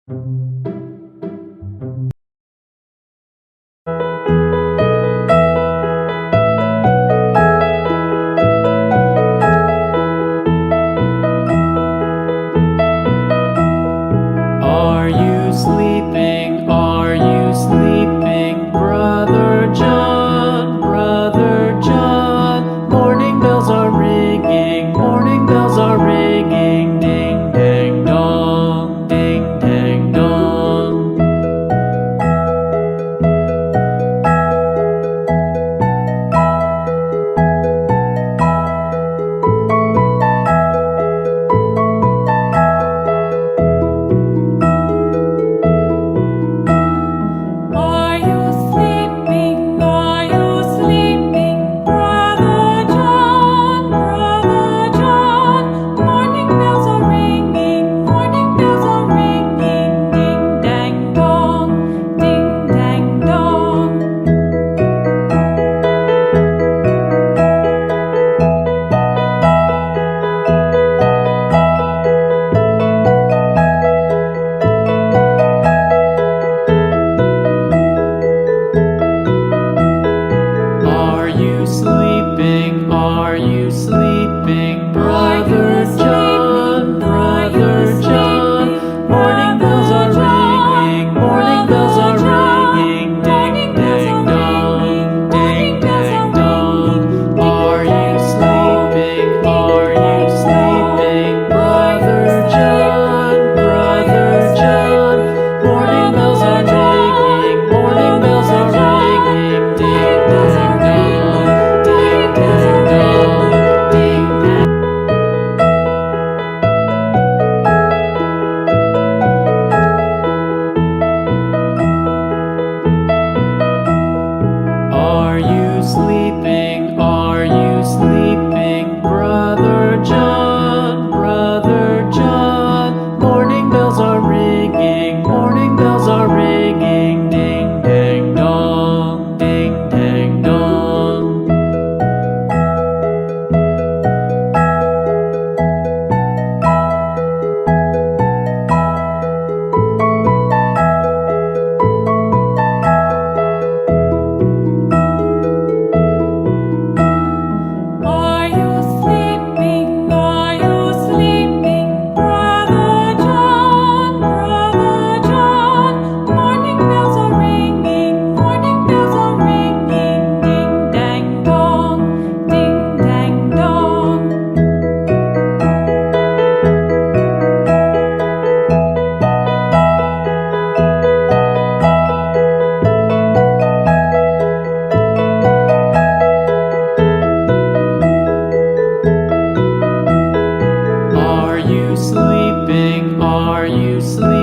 Are you sleeping? Are you sleeping, Brother John? Brother John. Morning bells are ringing, morning bells are ringing. Ding dang dong, ding dang dong. Are you sleeping? Are you sleeping, Brother John? Brother John. Morning bells are ringing, morning bells are ringing. Ding dang dong, ding dang dong. Are you sleeping? Are you sleeping, Brother John? Brother John. Morning bells are ringing, morning bells are ringing. Ding dang dong, ding dang dong. Are you sleeping? Are you sleeping, Brother John? Brother John. Morning bells are ringing, morning bells are ringing. Ding dang dong, ding dang dong, ding dang. Are you sleeping? Are you sleeping, Brother John? Brother John. Morning bells are ringing, morning bells are ringing. Ding dang dong, ding dang dong. Are you sleeping? Are you sleeping, Brother John? Brother John. Morning bells are ringing, morning bells are ringing. Ding dang dong, ding dang dong. Are you sleeping? Are you sleeping?